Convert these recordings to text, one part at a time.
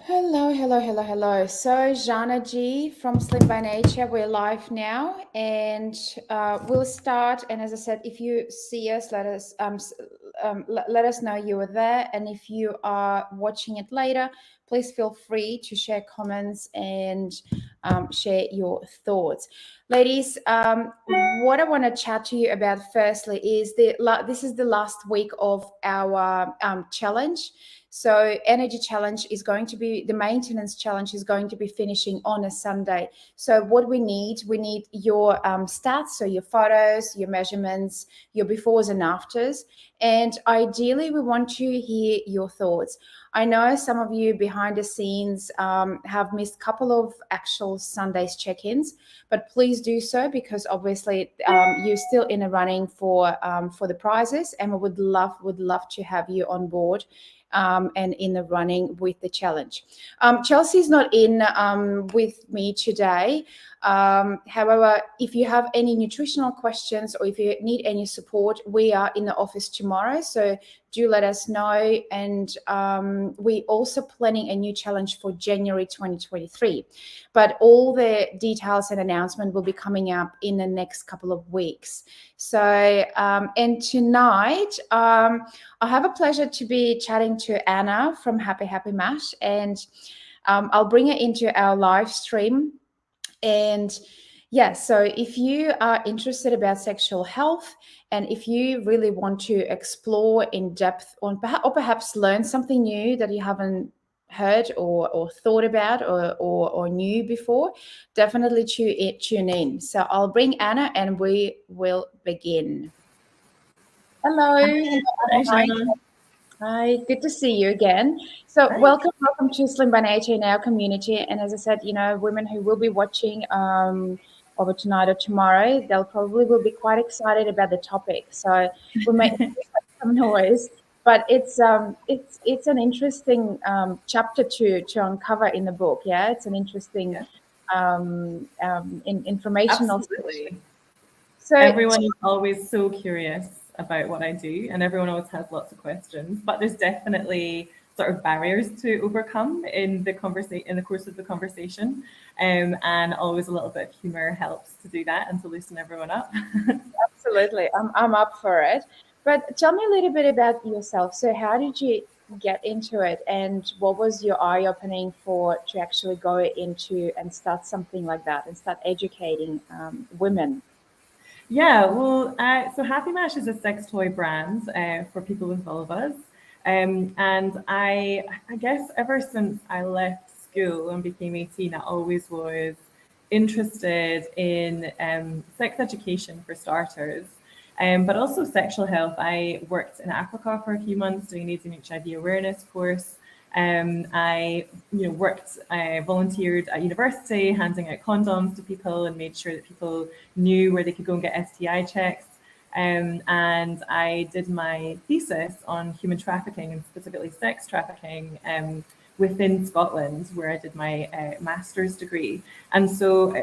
Hello, hello, hello, hello. So, Jana G from Slim by Nature, we're live now, and we'll start. And as I said, if you see us, let us know you were there. And if you are watching it later, please feel free to share comments and share your thoughts, ladies. What I want to chat to you about firstly is this is the last week of our challenge. So energy challenge is going to be, the maintenance challenge is going to be finishing on a Sunday. So what we need your stats, so your photos, your measurements, your befores and afters. And ideally, we want to hear your thoughts. I know some of you behind the scenes have missed a couple of actual Sundays check-ins, but please do so because obviously you're still in the running for the prizes, and we would love to have you on board and in the running with the challenge. Chelsea's not in with me today. However, if you have any nutritional questions or if you need any support, we are in the office tomorrow. So do let us know. And we're also planning a new challenge for January 2023. But all the details and announcement will be coming up in the next couple of weeks. So, and tonight, I have a pleasure to be chatting to Anna from Happy Mash, and I'll bring her into our live stream. And yeah, so if you are interested about sexual health, and if you really want to explore in depth on or perhaps learn something new that you haven't heard or thought about or knew before, definitely tune in. So I'll bring Anna and we will begin. Hello. Hi, Hi. Shannon. Hi, good to see you again. So Hi. welcome to Slim by Nature in our community. And as I said, women who will be watching over tonight or tomorrow, they'll probably will be quite excited about the topic. So we may make some noise, but it's an interesting chapter to uncover in the book. Yeah, it's an interesting informational section. Absolutely. So Everyone is always so curious about what I do, and everyone always has lots of questions. But there's definitely sort of barriers to overcome in the course of the conversation, and always a little bit of humor helps to do that and to loosen everyone up. absolutely, I'm up for it. But tell me a little bit about yourself. So how did you get into it, and what was your eye opening for to actually go into and start something like that and start educating women? Yeah, well, so Happy Mash is a sex toy brand for people with vulvas. And I guess ever since I left school and became 18, I always was interested in sex education for starters, but also sexual health. I worked in Africa for a few months doing AIDS and HIV awareness course. I, volunteered at university, handing out condoms to people and made sure that people knew where they could go and get STI checks. And I did my thesis on human trafficking and specifically sex trafficking within Scotland, where I did my master's degree. And so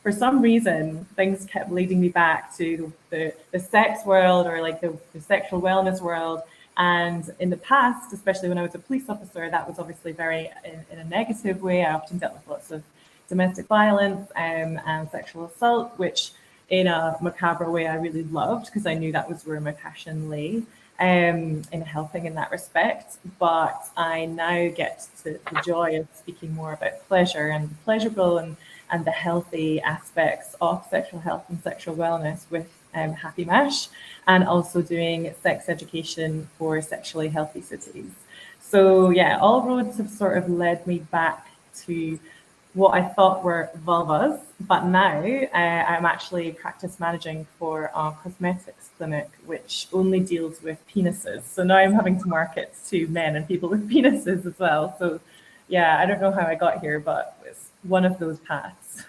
for some reason, things kept leading me back to the sex world or like the sexual wellness world. And in the past, especially when I was a police officer, that was obviously very in a negative way. I often dealt with lots of domestic violence and sexual assault, which in a macabre way I really loved because I knew that was where my passion lay in helping in that respect. But I now get to the joy of speaking more about pleasure and the pleasurable and the healthy aspects of sexual health and sexual wellness with Happy Mash, and also doing sex education for sexually healthy cities. So yeah, all roads have sort of led me back to what I thought were vulvas, but now I'm actually practice managing for a cosmetics clinic, which only deals with penises. So now I'm having to market to men and people with penises as well. So yeah, I don't know how I got here, but it's one of those paths.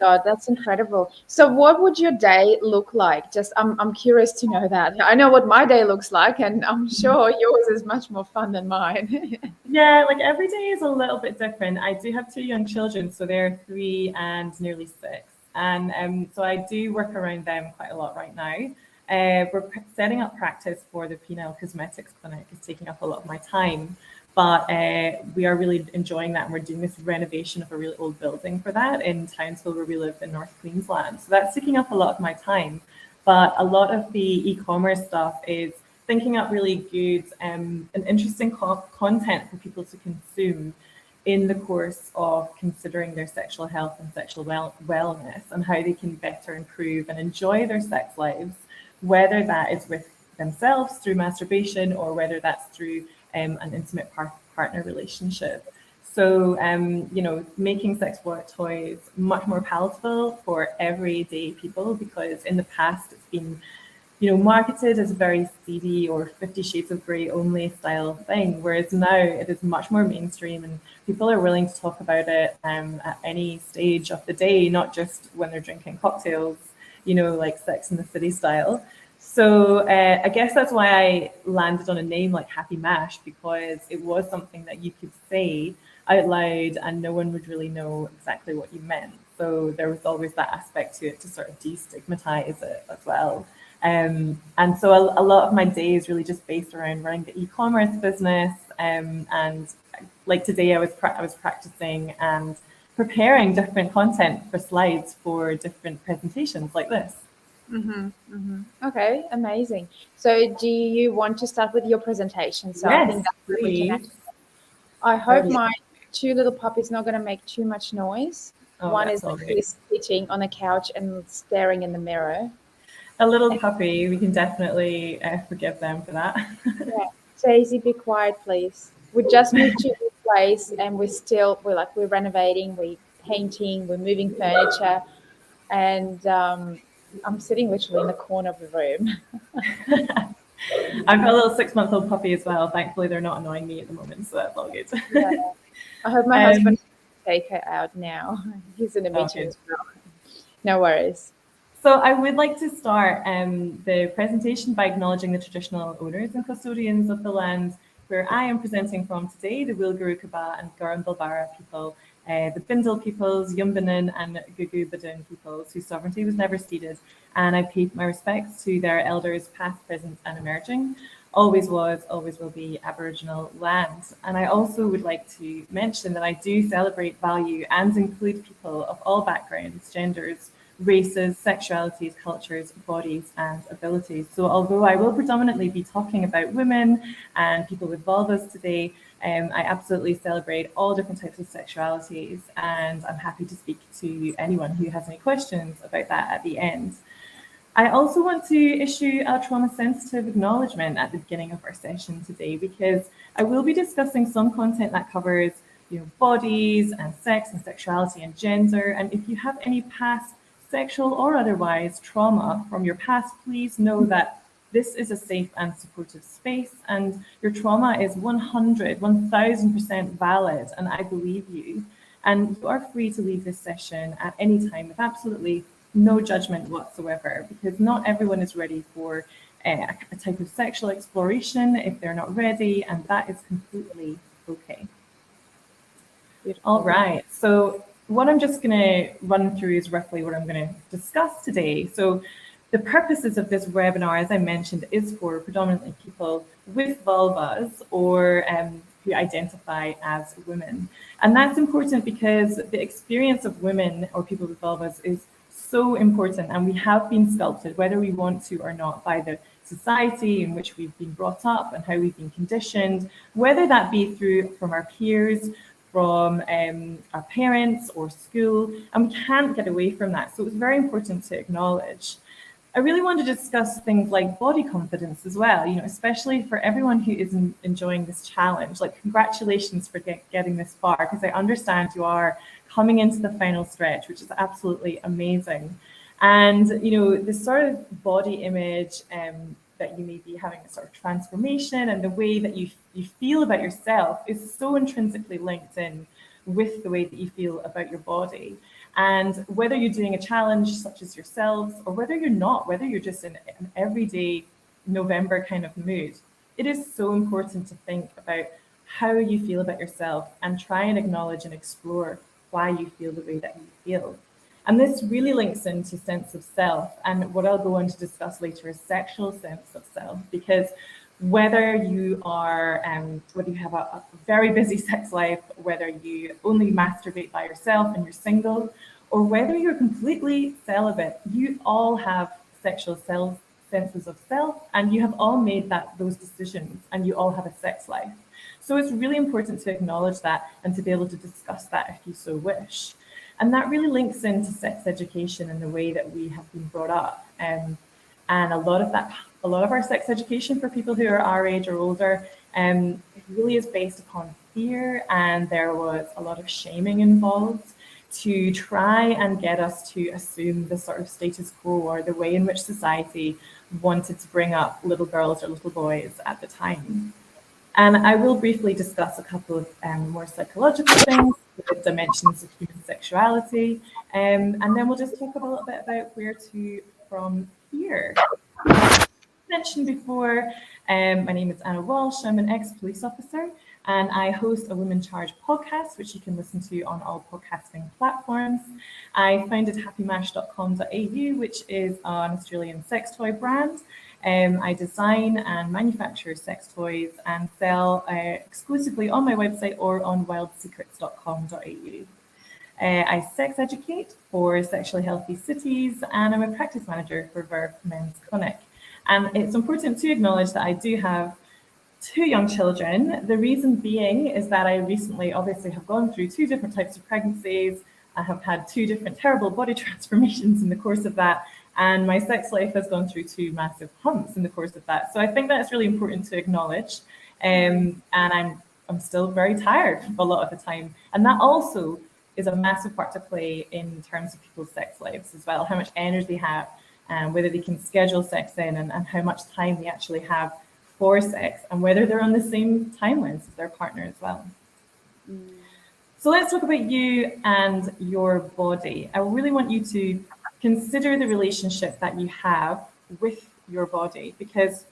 God, that's incredible. So what would your day look like? Just I'm curious to know that. I know what my day looks like, and I'm sure yours is much more fun than mine. Yeah, like every day is a little bit different. I do have two young children, so they're 3 and nearly 6. And so I do work around them quite a lot right now. We're setting up practice for the penile cosmetics clinic is taking up a lot of my time. But we are really enjoying that, and we're doing this renovation of a really old building for that in Townsville, where we live in North Queensland. So that's taking up a lot of my time. But a lot of the e-commerce stuff is thinking up really good and interesting content for people to consume in the course of considering their sexual health and sexual wellness, and how they can better improve and enjoy their sex lives, whether that is with themselves through masturbation or whether that's through an intimate partner relationship. So, making sex toys much more palatable for everyday people, because in the past it's been, marketed as a very seedy or 50 Shades of Grey only style thing, whereas now it is much more mainstream and people are willing to talk about it at any stage of the day, not just when they're drinking cocktails, like Sex in the City style. So I guess that's why I landed on a name like Happy Mash, because it was something that you could say out loud and no one would really know exactly what you meant. So there was always that aspect to it to sort of destigmatize it as well. And so a lot of my day is really just based around running the e-commerce business. And like today, I was practicing and preparing different content for slides for different presentations like this. Okay, amazing. So do you want to start with your presentation? So I think Yes, that's what we can. please. I hope my two little puppies not going to make too much noise. Oh, One that's is all actually right. sitting on the couch and staring in the mirror. A little puppy, we can definitely forgive them for that. Yeah. Daisy, be quiet, please. We just moved to a new place and we're renovating, we're painting, we're moving furniture, and I'm sitting literally in the corner of the room. I've got a little 6-month-old puppy as well. Thankfully, they're not annoying me at the moment, so that's all good. Yeah. I hope my husband can take her out now. He's in a meeting good. as well. No worries. So I would like to start the presentation by acknowledging the traditional owners and custodians of the land where I am presenting from today, the Wilgarukaba and Garambulbara people, the Bindal peoples, Yumbinin and Gugu Badun peoples, whose sovereignty was never ceded. And I pay my respects to their elders past, present and emerging. Always was, always will be Aboriginal land. And I also would like to mention that I do celebrate, value and include people of all backgrounds, genders, races, sexualities, cultures, bodies and abilities. So although I will predominantly be talking about women and people with vulvas today, I absolutely celebrate all different types of sexualities, and I'm happy to speak to anyone who has any questions about that at the end. I also want to issue a trauma-sensitive acknowledgement at the beginning of our session today, because I will be discussing some content that covers bodies and sex and sexuality and gender. And if you have any past sexual or otherwise trauma from your past, please know that this is a safe and supportive space, and your trauma is 1000% valid, and I believe you. And you are free to leave this session at any time with absolutely no judgment whatsoever, because not everyone is ready for a type of sexual exploration if they're not ready, and that is completely okay. Beautiful. All right, so what I'm just going to run through is roughly what I'm going to discuss today. So the purposes of this webinar, as I mentioned, is for predominantly people with vulvas or who identify as women. And that's important because the experience of women or people with vulvas is so important, and we have been sculpted, whether we want to or not, by the society in which we've been brought up and how we've been conditioned, whether that be from our peers, from our parents or school, and we can't get away from that. So it's very important to acknowledge. I really want to discuss things like body confidence as well, especially for everyone who is enjoying this challenge. Like, congratulations for getting this far, because I understand you are coming into the final stretch, which is absolutely amazing. And, this sort of body image that you may be having a sort of transformation, and the way that you feel about yourself is so intrinsically linked in with the way that you feel about your body. And whether you're doing a challenge such as yourselves, or whether you're not, whether you're just in an everyday November kind of mood, it is so important to think about how you feel about yourself and try and acknowledge and explore why you feel the way that you feel. And this really links into sense of self. And what I'll go on to discuss later is sexual sense of self, because whether you are, whether you have a very busy sex life, whether you only masturbate by yourself and you're single, or whether you're completely celibate, you all have sexual senses of self, and you have all made those decisions, and you all have a sex life. So it's really important to acknowledge that and to be able to discuss that if you so wish. And that really links into sex education and the way that we have been brought up. And a lot of our sex education for people who are our age or older, it really is based upon fear, and there was a lot of shaming involved to try and get us to assume the sort of status quo or the way in which society wanted to bring up little girls or little boys at the time. And I will briefly discuss a couple of more psychological things, the dimensions of human sexuality, and then we'll just talk a little bit about where to from here. Mentioned before, my name is Anna Walsh. I'm an ex-police officer, and I host a Women Charge podcast, which you can listen to on all podcasting platforms. I founded happymash.com.au, which is an Australian sex toy brand. I design and manufacture sex toys and sell exclusively on my website or on wildsecrets.com.au. I sex educate for Sexually Healthy Cities, and I'm a practice manager for Verve Men's Clinic. And it's important to acknowledge that I do have 2 young children. The reason being is that I recently obviously have gone through 2 different types of pregnancies. I have had 2 different terrible body transformations in the course of that. And my sex life has gone through 2 massive humps in the course of that. So I think that's really important to acknowledge. And I'm still very tired a lot of the time. And that also is a massive part to play in terms of people's sex lives as well, how much energy they have, and whether they can schedule sex in, and how much time they actually have for sex, and whether they're on the same timelines as their partner as well. So let's talk about you and your body. I really want you to consider the relationship that you have with your body, because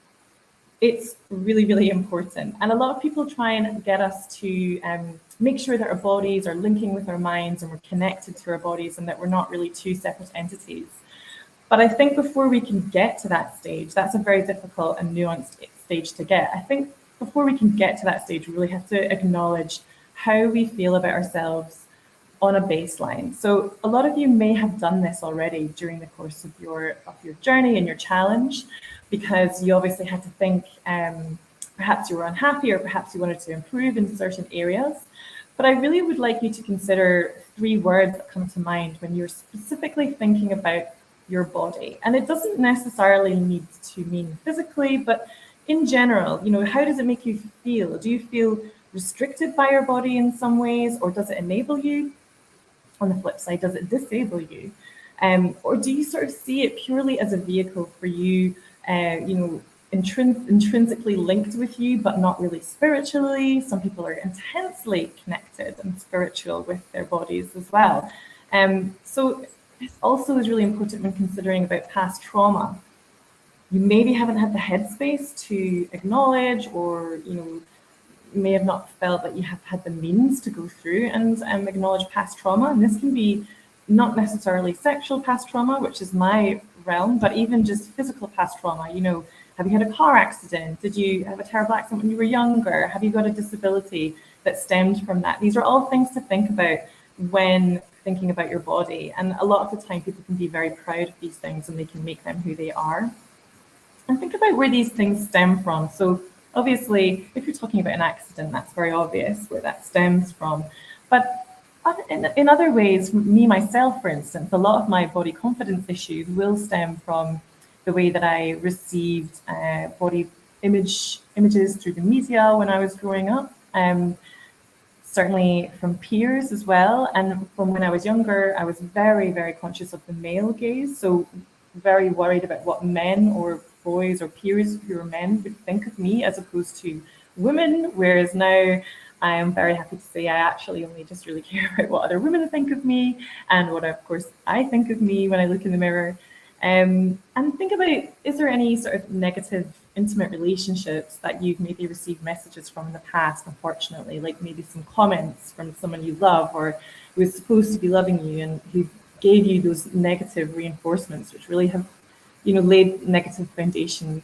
it's really, really important. And a lot of people try and get us to make sure that our bodies are linking with our minds and we're connected to our bodies, and that we're not really 2 separate entities. But I think before we can get to that stage, that's a very difficult and nuanced stage to get. I think before we can get to that stage, we really have to acknowledge how we feel about ourselves on a baseline. So a lot of you may have done this already during the course of your journey and your challenge, because you obviously had to think, perhaps you were unhappy, or perhaps you wanted to improve in certain areas. But I really would like you to consider 3 words that come to mind when you're specifically thinking about your body. And it doesn't necessarily need to mean physically, but in general, how does it make you feel? Do you feel restricted by your body in some ways, or does it enable you? On the flip side, does it disable you? Or do you sort of see it purely as a vehicle for you, intrinsically linked with you, but not really spiritually? Some people are intensely connected and spiritual with their bodies as well. So this also is really important when considering about past trauma. You maybe haven't had the headspace to acknowledge, or may have not felt that you have had the means to go through and acknowledge past trauma. And this can be not necessarily sexual past trauma, which is my realm, but even just physical past trauma. Have you had a car accident? Did you have a terrible accident when you were younger? Have you got a disability that stemmed from that? These are all things to think about when thinking about your body. And a lot of the time, people can be very proud of these things, and they can make them who they are. And think about where these things stem from. So obviously, if you're talking about an accident, that's very obvious where that stems from. But in other ways, me, myself, for instance, a lot of my body confidence issues will stem from the way that I received body images through the media when I was growing up. Certainly from peers as well. And from when I was younger, I was very, very conscious of the male gaze. So very worried about what men or boys or peers who are men would think of me as opposed to women. Whereas now I am very happy to say I actually only just really care about what other women think of me, and what, of course, I think of me when I look in the mirror. And think about, is there any sort of negative intimate relationships that you've maybe received messages from in the past, unfortunately, like maybe some comments from someone you love or who is supposed to be loving you, and who gave you those negative reinforcements, which really have, laid negative foundations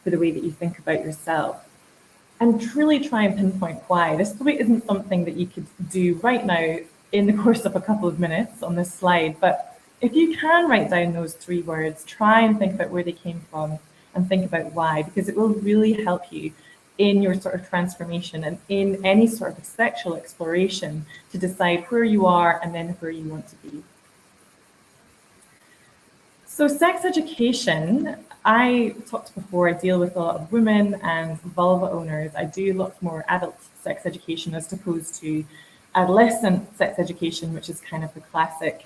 for the way that you think about yourself. And truly try and pinpoint why. This probably isn't something that you could do right now in the course of a couple of minutes on this slide, but if you can write down those 3 words, try and think about where they came from and think about why, because it will really help you in your sort of transformation and in any sort of sexual exploration to decide where you are and then where you want to be. So sex education, I talked before, I deal with a lot of women and vulva owners. I do lots more adult sex education as opposed to adolescent sex education, which is kind of the classic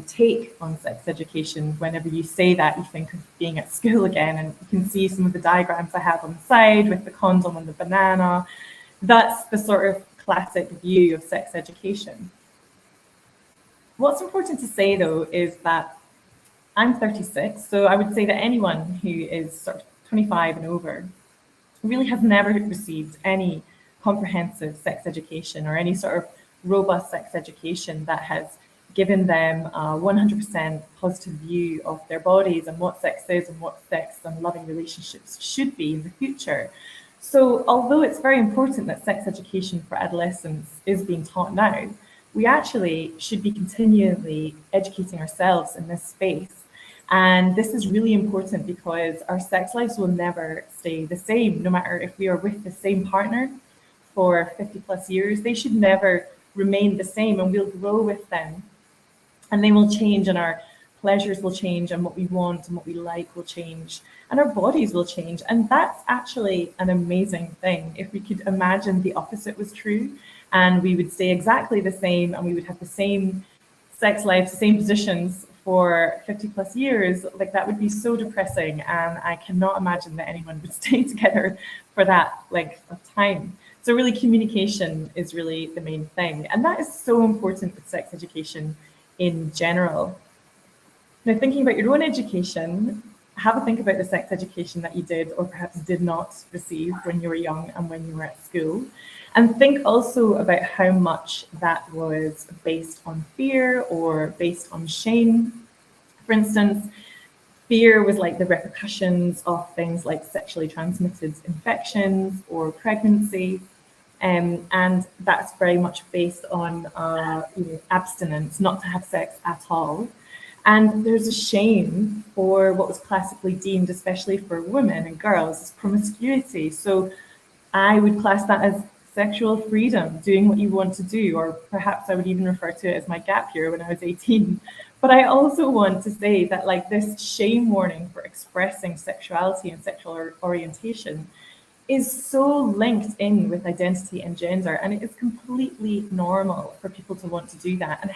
take on sex education. Whenever you say that, you think of being at school again, and you can see some of the diagrams I have on the side with the condom and the banana. That's the sort of classic view of sex education. What's important to say, though, is that I'm 36, so I would say that anyone who is sort of 25 and over really has never received any comprehensive sex education or any sort of robust sex education that has given them a 100% positive view of their bodies and what sex is and what sex and loving relationships should be in the future. So although it's very important that sex education for adolescents is being taught now, we actually should be continually educating ourselves in this space. And this is really important because our sex lives will never stay the same, no matter if we are with the same partner for 50 plus years. They should never remain the same, and we'll grow with them. And they will change, and our pleasures will change, and what we want and what we like will change, and our bodies will change. And that's actually an amazing thing. If we could imagine the opposite was true, and we would stay exactly the same, and we would have the same sex lives, the same positions for 50 plus years, like that would be so depressing, and I cannot imagine that anyone would stay together for that length of time. So really communication is really the main thing, and that is so important with sex education in general. Now, thinking about your own education, have a think about the sex education that you did or perhaps did not receive when you were young and when you were at school. And think also about how much that was based on fear or based on shame. For instance, fear was like the repercussions of things like sexually transmitted infections or pregnancy. And that's very much based on abstinence, not to have sex at all. And there's a shame for what was classically deemed, especially for women and girls, as promiscuity. So I would class that as sexual freedom, doing what you want to do, or perhaps I would even refer to it as my gap year when I was 18. But I also want to say that like this shame warning for expressing sexuality and sexual orientation is so linked in with identity and gender, and it is completely normal for people to want to do that, and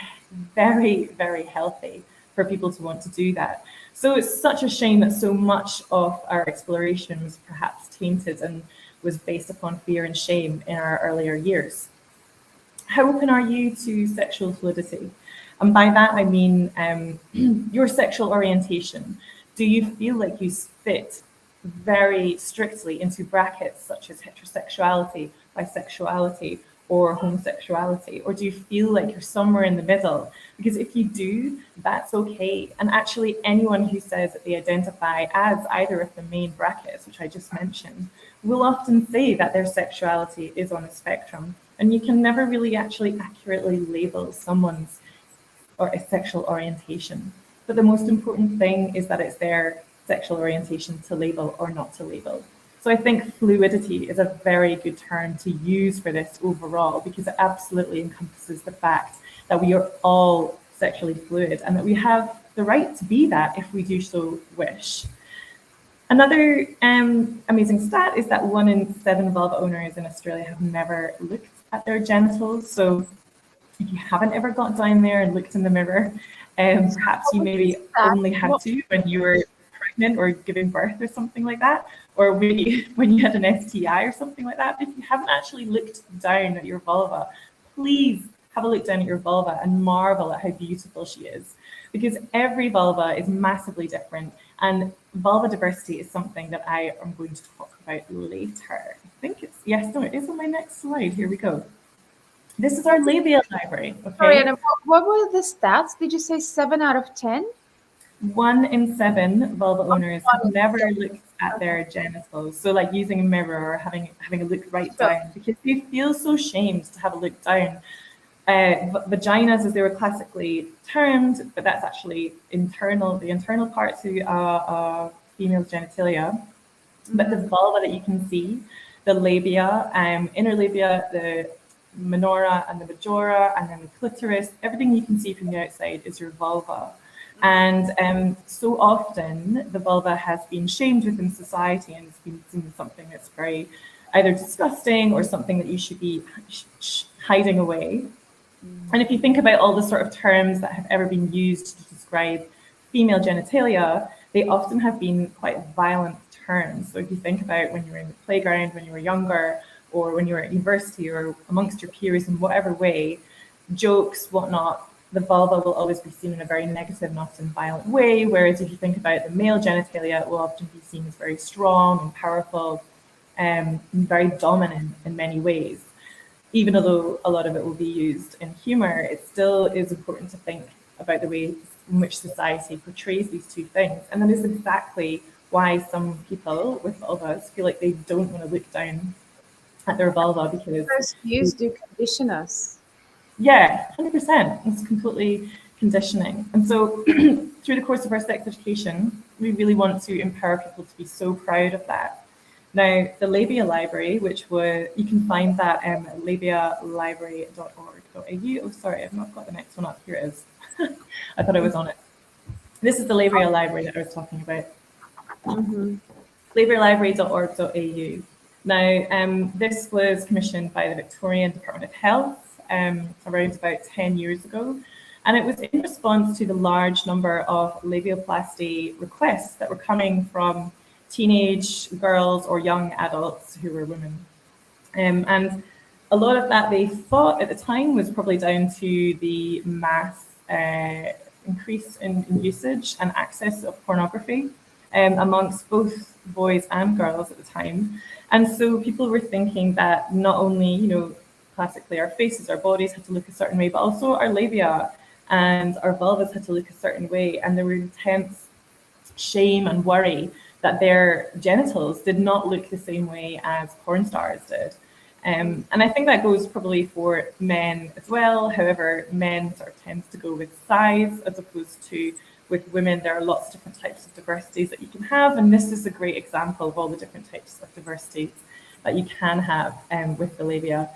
very, very healthy for people to want to do that. So it's such a shame that so much of our exploration was perhaps tainted and was based upon fear and shame in our earlier years. How open are you to sexual fluidity? And by that, I mean your sexual orientation. Do you feel like you fit very strictly into brackets such as heterosexuality, bisexuality, or homosexuality? Or do you feel like you're somewhere in the middle? Because if you do, that's okay. And actually, anyone who says that they identify as either of the main brackets, which I just mentioned, will often say that their sexuality is on a spectrum. And you can never really actually accurately label someone's or a sexual orientation. But the most important thing is that it's their sexual orientation to label or not to label. So I think fluidity is a very good term to use for this overall, because it absolutely encompasses the fact that we are all sexually fluid and that we have the right to be that if we do so wish. Another amazing stat is that 1 in 7 vulva owners in Australia have never looked at their genitals. So if you haven't ever got down there and looked in the mirror, perhaps you maybe only had to when you were pregnant or giving birth or something like that, or maybe when you had an STI or something like that. If you haven't actually looked down at your vulva, please have a look down at your vulva and marvel at how beautiful she is, because every vulva is massively different, and vulva diversity is something that I am going to talk about later. I think it's, yes, no, it is on my next slide. Here we go. This is our labia library. Okay. Sorry, and what were the stats? Did you say 7 out of 10? 1 in 7 vulva owners have never looked at their genitals. So like using a mirror or having a look right Sure. down, because they feel so shamed to have a look down. Vaginas, as they were classically termed, but that's actually the internal part to a female's genitalia. But the vulva that you can see, the labia, inner labia, the minora and the majora, and then the clitoris, everything you can see from the outside is your vulva. And so often the vulva has been shamed within society and it's been seen as something that's very either disgusting or something that you should be hiding away. And if you think about all the sort of terms that have ever been used to describe female genitalia, they often have been quite violent terms. So if you think about when you were in the playground, when you were younger, or when you were at university or amongst your peers in whatever way, jokes, whatnot, the vulva will always be seen in a very negative and often violent way. Whereas if you think about the male genitalia, it will often be seen as very strong and powerful and very dominant in many ways. Even though a lot of it will be used in humor, it still is important to think about the way in which society portrays these two things. And that is exactly why some people with vulvas feel like they don't want to look down at their vulva because Those views do condition us. yeah, 100%. It's completely conditioning. And so through the course of our sex education, we really want to empower people to be so proud of that. Now, the Labia Library, which you can find that at labialibrary.org.au. Oh, sorry, I've not got the next one up. Here it is. I thought I was on it. This is the Labia Library that I was talking about. labialibrary.org.au. Now, this was commissioned by the Victorian Department of Health around about 10 years ago. And it was in response to the large number of labiaplasty requests that were coming from teenage girls or young adults who were women. And a lot of that they thought at the time was probably down to the mass increase in usage and access of pornography amongst both boys and girls at the time. And so people were thinking that not only, classically our faces, our bodies had to look a certain way, but also our labia and our vulvas had to look a certain way. And there were intense shame and worry that their genitals did not look the same way as porn stars did. And I think that goes probably for men as well. However, men sort of tends to go with size as opposed to with women. There are lots of different types of diversities that you can have. And this is a great example of all the different types of diversities that you can have with the labia.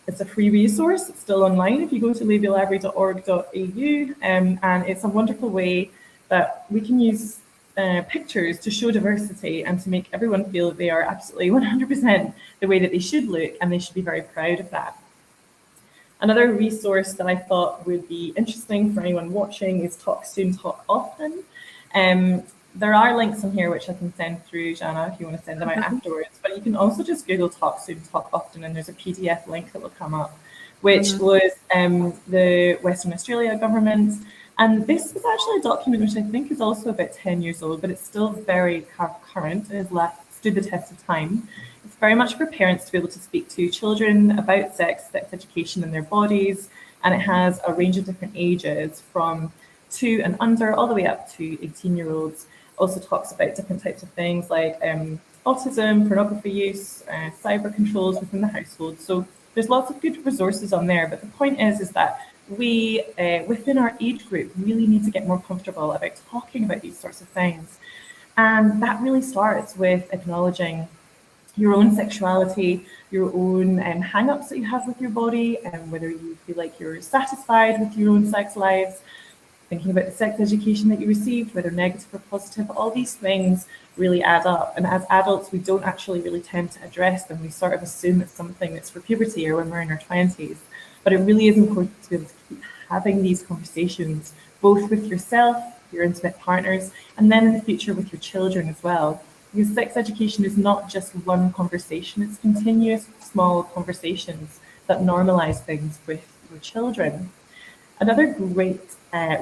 It's a free resource. It's still online if you go to labialibrary.org.au. And it's a wonderful way that we can use pictures to show diversity and to make everyone feel that they are absolutely 100% the way that they should look, and they should be very proud of that. Another resource that I thought would be interesting for anyone watching is Talk Soon, Talk Often. There are links in here which I can send through, Jana, if you want to send them out afterwards, but you can also just Google Talk Soon, Talk Often, and there's a PDF link that will come up, which was the Western Australia government. And this was actually a document which I think is also about 10 years old, but it's still very current. It has stood the test of time. It's very much for parents to be able to speak to children about sex education and their bodies. And it has a range of different ages from 2 and under all the way up to 18-year-olds. Also talks about different types of things like autism, pornography use, cyber controls within the household. So there's lots of good resources on there. But the point is that we, within our age group, really need to get more comfortable about talking about these sorts of things. And that really starts with acknowledging your own sexuality, your own hang-ups that you have with your body, and whether you feel like you're satisfied with your own sex lives, thinking about the sex education that you received, whether negative or positive. All these things really add up. And as adults, we don't actually really tend to address them. We sort of assume it's something that's for puberty or when we're in our 20s. But it really is important to be able to keep having these conversations, both with yourself, your intimate partners, and then in the future with your children as well. Because sex education is not just one conversation, it's continuous small conversations that normalize things with your children. Another great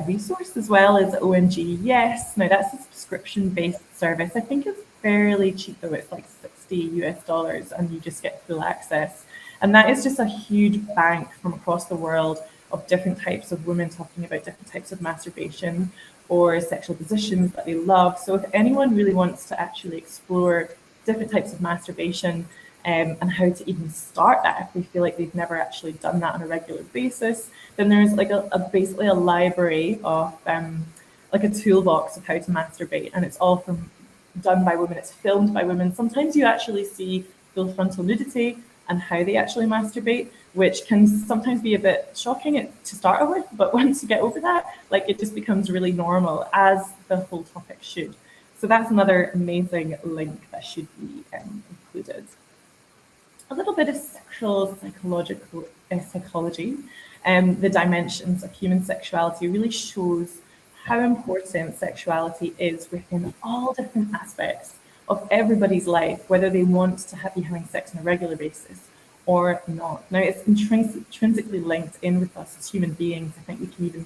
resource as well is OMG Yes. Now that's a subscription-based service. I think it's fairly cheap though, it's like $60 and you just get full access. And that is just a huge bank from across the world of different types of women talking about different types of masturbation or sexual positions that they love. So if anyone really wants to actually explore different types of masturbation and how to even start that, if they feel like they've never actually done that on a regular basis, then there's like basically a library of like a toolbox of how to masturbate, and it's all done by women. It's filmed by women. Sometimes you actually see full frontal nudity and how they actually masturbate, which can sometimes be a bit shocking to start with, but once you get over that, like, it just becomes really normal, as the whole topic should. So that's another amazing link that should be included. A little bit of sexual psychology. The dimensions of human sexuality really shows how important sexuality is within all different aspects of everybody's life, whether they want to be having sex on a regular basis or not. Now, it's intrinsically linked in with us as human beings. I think we can even,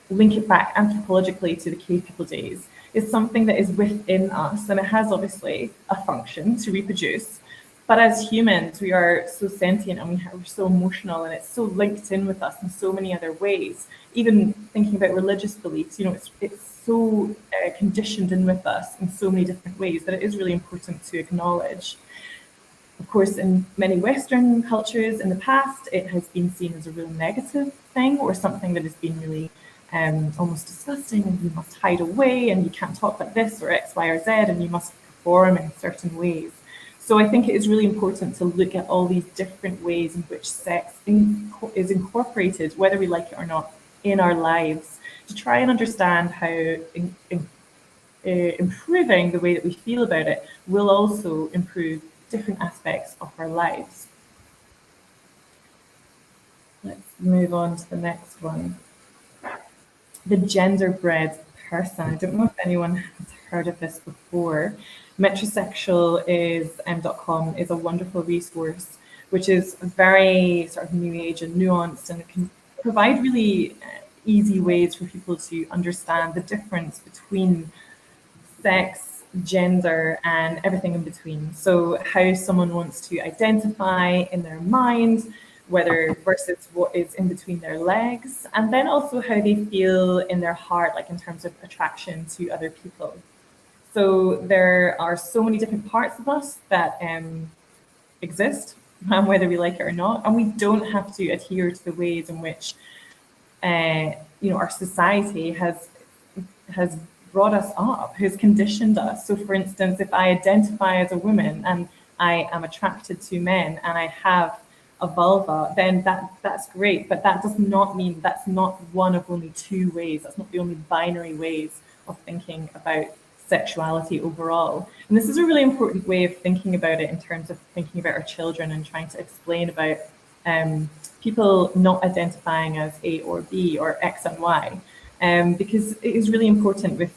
link it back anthropologically to the cave people days. It's something that is within us, and it has obviously a function to reproduce. But as humans, we are so sentient, and we're so emotional, and it's so linked in with us in so many other ways. Even thinking about religious beliefs, it's so conditioned in with us in so many different ways that it is really important to acknowledge. Of course, in many Western cultures in the past, it has been seen as a real negative thing, or something that has been really almost disgusting, and you must hide away, and you can't talk about this or X, Y, or Z, and you must perform in certain ways. So I think it is really important to look at all these different ways in which sex is incorporated, whether we like it or not, in our lives, to try and understand how improving the way that we feel about it will also improve different aspects of our lives. Let's move on to the next one. The genderbread person. I don't know if anyone has heard of this before. Metrosexual.com is a wonderful resource, which is very sort of new age and nuanced, and it can provide really easy ways for people to understand the difference between sex, gender, and everything in between. So how someone wants to identify in their mind, whether versus what is in between their legs, and then also how they feel in their heart, like in terms of attraction to other people. So there are so many different parts of us that exist, whether we like it or not, and we don't have to adhere to the ways in which our society has brought us up, has conditioned us. So for instance, if I identify as a woman and I am attracted to men and I have a vulva, then that's great, but that does not mean that's not one of only two ways. That's not the only binary ways of thinking about sexuality overall. And this is a really important way of thinking about it in terms of thinking about our children and trying to explain about people not identifying as A or B or X and Y, because it is really important with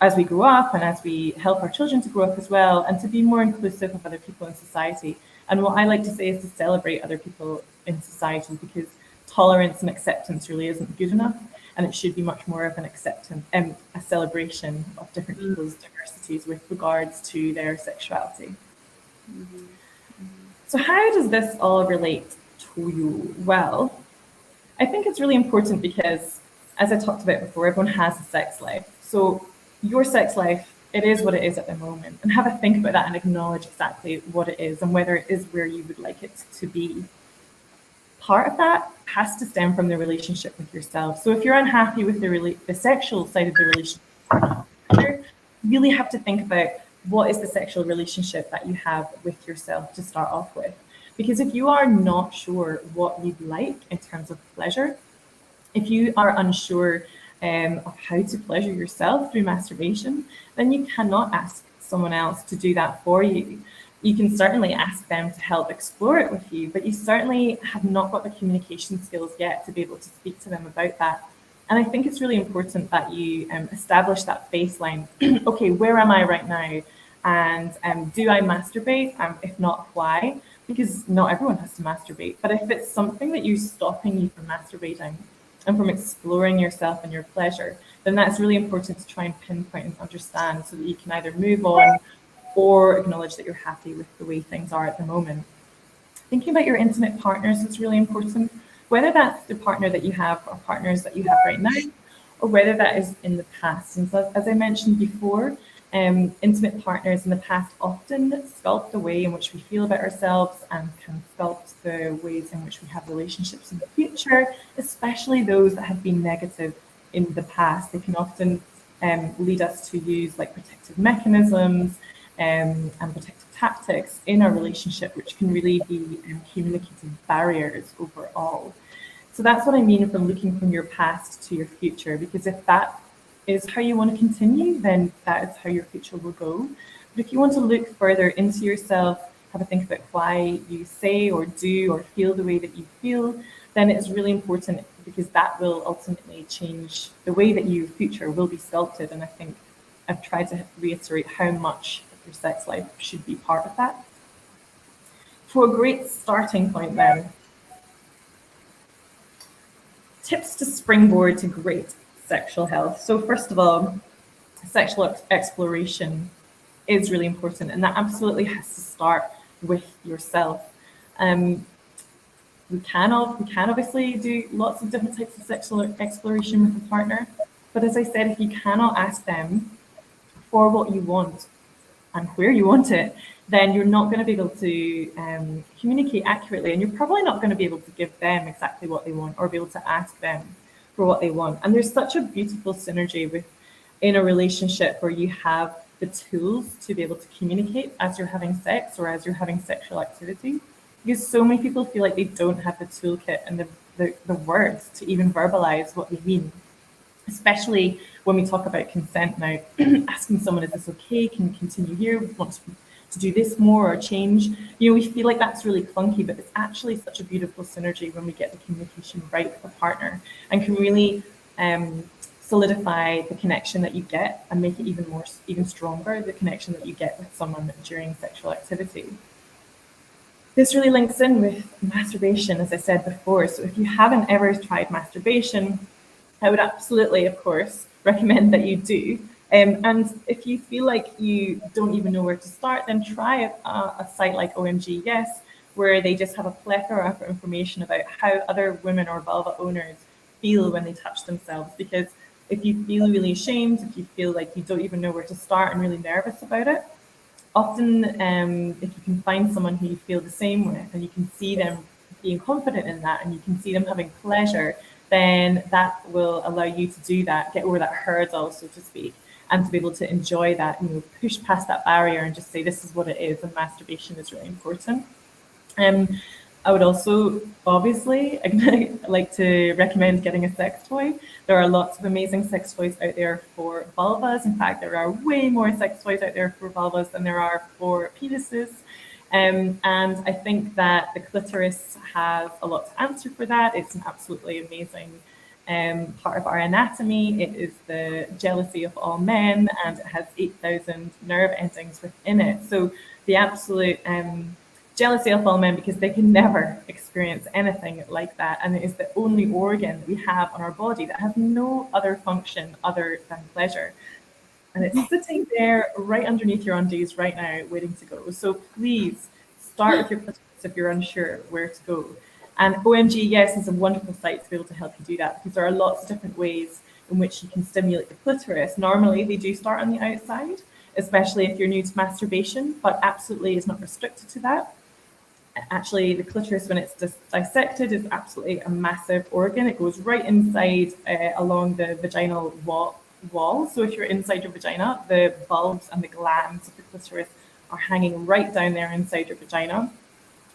as we grow up and as we help our children to grow up as well, and to be more inclusive of other people in society. And what I like to say is to celebrate other people in society, because tolerance and acceptance really isn't good enough, and it should be much more of an acceptance and a celebration of different people's diversities with regards to their sexuality. Mm-hmm. So how does this all relate to you? Well, I think it's really important because, as I talked about before, everyone has a sex life. So your sex life, it is what it is at the moment, and have a think about that and acknowledge exactly what it is and whether it is where you would like it to be. Part of that has to stem from the relationship with yourself. So if you're unhappy with the sexual side of the relationship, you really have to think about what is the sexual relationship that you have with yourself to start off with. Because if you are not sure what you'd like in terms of pleasure, if you are unsure of how to pleasure yourself through masturbation, then you cannot ask someone else to do that for you. You can certainly ask them to help explore it with you, but you certainly have not got the communication skills yet to be able to speak to them about that. And I think it's really important that you establish that baseline. Okay, where am I right now? And do I masturbate? If not, why? Because not everyone has to masturbate. But if it's something that is stopping you from masturbating and from exploring yourself and your pleasure, then that's really important to try and pinpoint and understand, so that you can either move on or acknowledge that you're happy with the way things are at the moment. Thinking about your intimate partners is really important, whether that's the partner that you have or partners that you have right now, or whether that is in the past. And so, as I mentioned before, intimate partners in the past often sculpt the way in which we feel about ourselves and can sculpt the ways in which we have relationships in the future, especially those that have been negative in the past. They can often lead us to use like protective mechanisms and protective tactics in our relationship, which can really be communicative barriers overall. So that's what I mean from looking from your past to your future, because if that is how you want to continue, then that is how your future will go. But if you want to look further into yourself, have a think about why you say or do or feel the way that you feel, then it's really important, because that will ultimately change the way that your future will be sculpted. And I think I've tried to reiterate how much of your sex life should be part of that. For a great starting point then, tips to springboard to great sexual health. So first of all, sexual exploration is really important, and that absolutely has to start with yourself. We can obviously do lots of different types of sexual exploration with a partner, but as I said, if you cannot ask them for what you want and where you want it, then you're not going to be able to communicate accurately, and you're probably not going to be able to give them exactly what they want or be able to ask them for what they want. And there's such a beautiful synergy in a relationship where you have the tools to be able to communicate as you're having sex or as you're having sexual activity, because so many people feel like they don't have the toolkit and the words to even verbalize what they mean, especially when we talk about consent now. Asking someone, is this okay? Can you continue here? Want to do this more or change? You know, we feel like that's really clunky, but it's actually such a beautiful synergy when we get the communication right with the partner, and can really solidify the connection that you get and make it even stronger, the connection that you get with someone during sexual activity. This really links in with masturbation, as I said before. So if you haven't ever tried masturbation, I would absolutely, of course, recommend that you do. And if you feel like you don't even know where to start, then try a site like OMG Yes, where they just have a plethora of information about how other women or vulva owners feel when they touch themselves. Because if you feel really ashamed, if you feel like you don't even know where to start and really nervous about it, often if you can find someone who you feel the same with, and you can see them being confident in that, and you can see them having pleasure, then that will allow you to do that, get over that hurdle, so to speak, and to be able to enjoy that, you know, push past that barrier and just say, this is what it is, and masturbation is really important. I would also obviously like to recommend getting a sex toy. There are lots of amazing sex toys out there for vulvas. In fact, there are way more sex toys out there for vulvas than there are for penises. And I think that the clitoris has a lot to answer for that. It's an absolutely amazing part of our anatomy. It is the jealousy of all men, and it has 8,000 nerve endings within it. So the absolute jealousy of all men, because they can never experience anything like that. And it is the only organ that we have on our body that has no other function other than pleasure. And it's sitting there right underneath your undies right now, waiting to go. So please start with your clitoris if you're unsure where to go. And OMG Yes is a wonderful site to be able to help you do that, because there are lots of different ways in which you can stimulate the clitoris. Normally, they do start on the outside, especially if you're new to masturbation, but absolutely is not restricted to that. Actually, the clitoris, when it's dissected, is absolutely a massive organ. It goes right inside along the vaginal wall. So if you're inside your vagina, the bulbs and the glands of the clitoris are hanging right down there inside your vagina,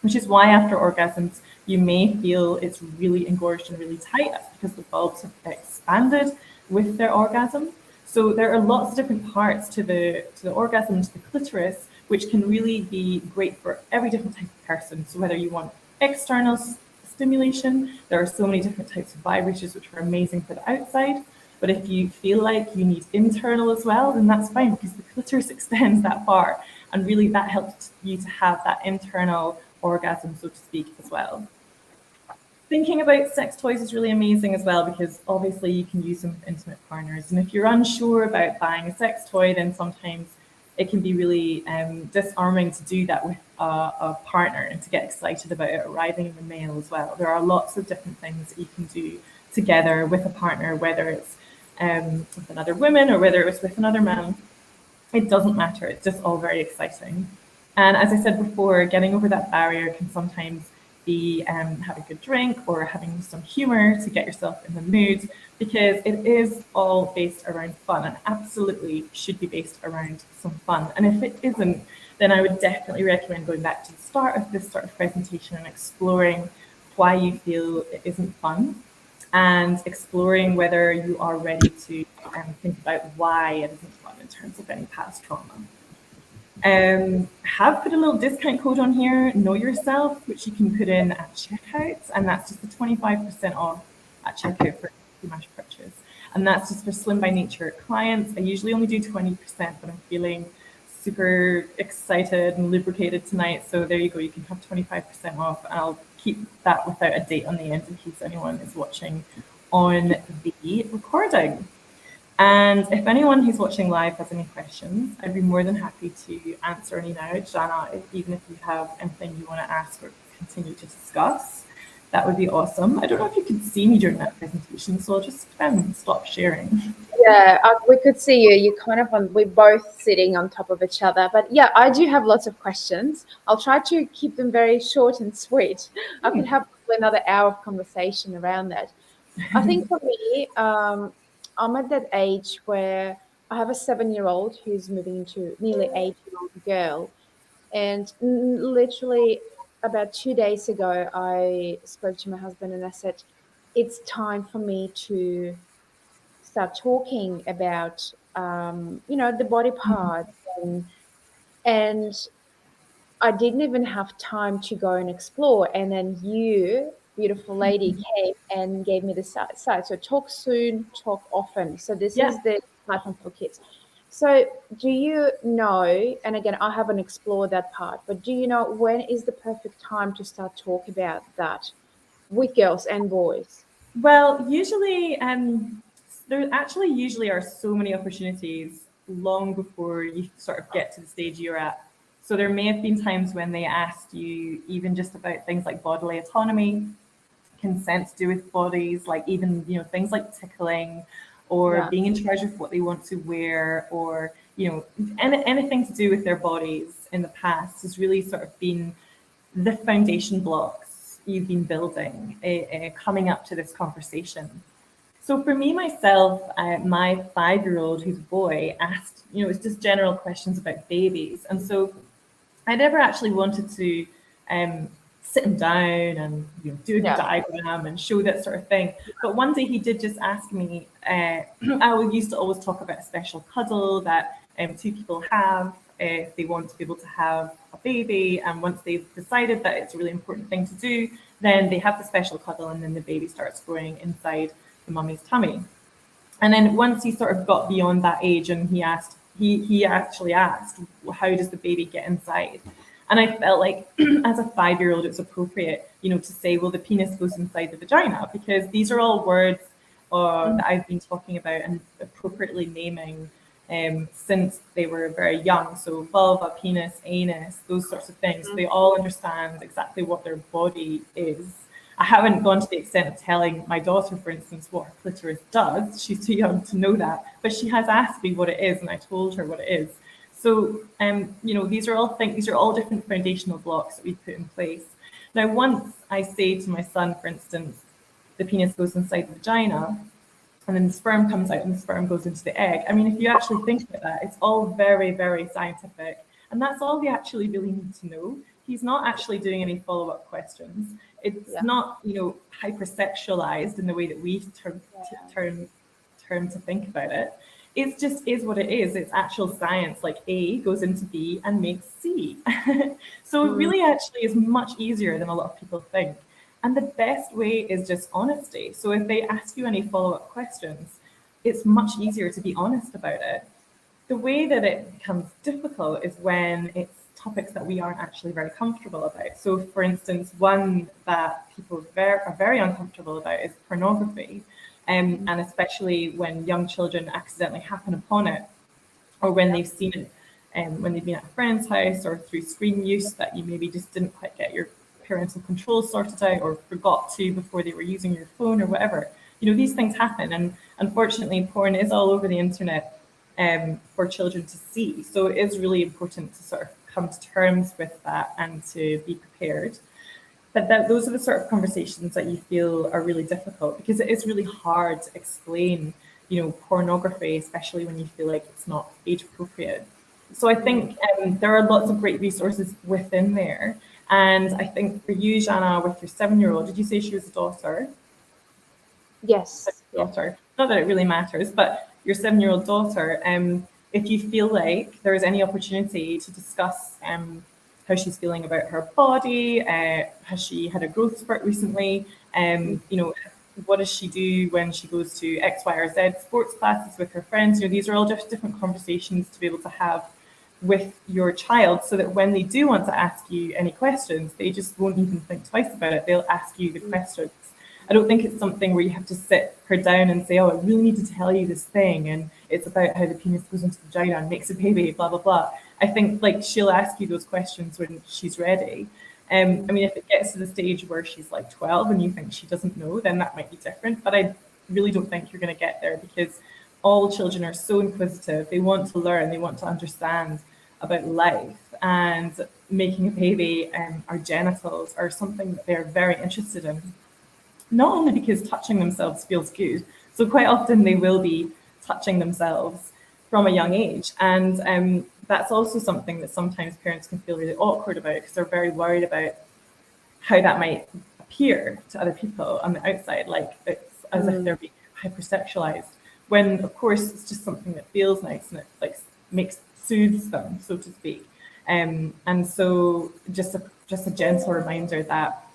which is why after orgasms, you may feel it's really engorged and really tight. That's because the bulbs have expanded with their orgasm. So there are lots of different parts to the orgasm, to the clitoris, which can really be great for every different type of person. So whether you want external stimulation, there are so many different types of vibrators which are amazing for the outside. But if you feel like you need internal as well, then that's fine, because the clitoris extends that far, and really that helps you to have that internal orgasm, so to speak, as well. Thinking about sex toys is really amazing as well, because obviously you can use them with intimate partners. And if you're unsure about buying a sex toy, then sometimes it can be really disarming to do that with a partner and to get excited about it arriving in the mail as well. There are lots of different things that you can do together with a partner, whether it's with another woman or whether it was with another man. It doesn't matter. It's just all very exciting. And as I said before, getting over that barrier can sometimes be having a good drink or having some humor to get yourself in the mood, because it is all based around fun and absolutely should be based around some fun. And if it isn't, then I would definitely recommend going back to the start of this sort of presentation and exploring why you feel it isn't fun, and exploring whether you are ready to think about why it isn't fun in terms of any past trauma. Have put a little discount code on here, Know Yourself, which you can put in at checkout, and that's just the 25% off at checkout for a Mash purchase. And that's just for Slim by Nature clients. I usually only do 20%, but I'm feeling super excited and lubricated tonight. So there you go, you can have 25% off. And I'll keep that without a date on the end in case anyone is watching on the recording. And if anyone who's watching live has any questions, I'd be more than happy to answer any now. Jana, even if you have anything you want to ask or continue to discuss, that would be awesome. I don't know if you could see me during that presentation, so I'll just stop sharing. Yeah, we could see you. You're kind of we're both sitting on top of each other. But yeah, I do have lots of questions. I'll try to keep them very short and sweet. I could have another hour of conversation around that. I think for me, I'm at that age where I have a 7-year-old who's moving into nearly 8-year-old girl. And literally about 2 days ago, I spoke to my husband and I said, it's time for me to start talking about, the body parts. And I didn't even have time to go and explore. And then you, beautiful lady, came and gave me the side. So talk soon, talk often. So this is the platform for kids. So do you know, and again, I haven't explored that part, but do you know when is the perfect time to start talk about that with girls and boys? Well, usually, there actually usually are so many opportunities long before you sort of get to the stage you're at. So there may have been times when they asked you even just about things like bodily autonomy, consent to do with bodies, like even, things like tickling or being in charge of what they want to wear, or, anything to do with their bodies in the past has really sort of been the foundation blocks you've been building coming up to this conversation. So for me, myself, my 5-year-old, who's a boy, asked, it's just general questions about babies. And so I never actually wanted to sit him down and do a diagram and show that sort of thing. But one day he did just ask me, I used to always talk about a special cuddle that 2 people have if they want to be able to have a baby. And once they've decided that it's a really important thing to do, then they have the special cuddle and then the baby starts growing inside the mummy's tummy. And then once he sort of got beyond that age and he actually asked, well, how does the baby get inside? And I felt like as a 5-year-old, it's appropriate, to say, well, the penis goes inside the vagina, because these are all words that I've been talking about and appropriately naming since they were very young. So vulva, penis, anus, those sorts of things. They all understand exactly what their body is. I haven't gone to the extent of telling my daughter, for instance, what her clitoris does. She's too young to know that, but she has asked me what it is, and I told her what it is. So, these are all different foundational blocks that we put in place. Now, once I say to my son, for instance, the penis goes inside the vagina, and then the sperm comes out and the sperm goes into the egg. I mean, if you actually think about that, it's all very, very scientific. And that's all we actually really need to know. He's not actually doing any follow-up questions. It's not, hypersexualized in the way that we term to think about it. It just is what it is. It's actual science, like A goes into B and makes C. So it really actually is much easier than a lot of people think. And the best way is just honesty. So if they ask you any follow-up questions, it's much easier to be honest about it. The way that it becomes difficult is when it's topics that we aren't actually very comfortable about. So for instance, one that people are very uncomfortable about is pornography. And especially when young children accidentally happen upon it, or when they've seen it, when they've been at a friend's house, or through screen use that you maybe just didn't quite get your parental control sorted out or forgot to before they were using your phone or whatever. these things happen, and unfortunately porn is all over the internet for children to see. So it is really important to sort of come to terms with that and to be prepared. But those are the sort of conversations that you feel are really difficult, because it is really hard to explain, pornography, especially when you feel like it's not age appropriate. So I think there are lots of great resources within there. And I think for you, Jana, with your 7-year-old, did you say she was a daughter? Yes. Yeah. Daughter. Not that it really matters, but your 7-year-old daughter, if you feel like there is any opportunity to discuss how she's feeling about her body, has she had a growth spurt recently, what does she do when she goes to X, Y, or Z sports classes with her friends? These are all just different conversations to be able to have with your child, so that when they do want to ask you any questions, they just won't even think twice about it. They'll ask you the questions. I don't think it's something where you have to sit her down and say, oh, I really need to tell you this thing, and it's about how the penis goes into the vagina and makes a baby, blah, blah, blah. I think she'll ask you those questions when she's ready. If it gets to the stage where she's like 12 and you think she doesn't know, then that might be different. But I really don't think you're going to get there, because all children are so inquisitive. They want to learn, they want to understand about life, and making a baby, our genitals are something that they're very interested in. Not only because touching themselves feels good, so quite often they will be touching themselves from a young age. And that's also something that sometimes parents can feel really awkward about, because they're very worried about how that might appear to other people on the outside, like it's as if they're being hypersexualized, when of course it's just something that feels nice, and it soothes them, so to speak. And so just a gentle reminder that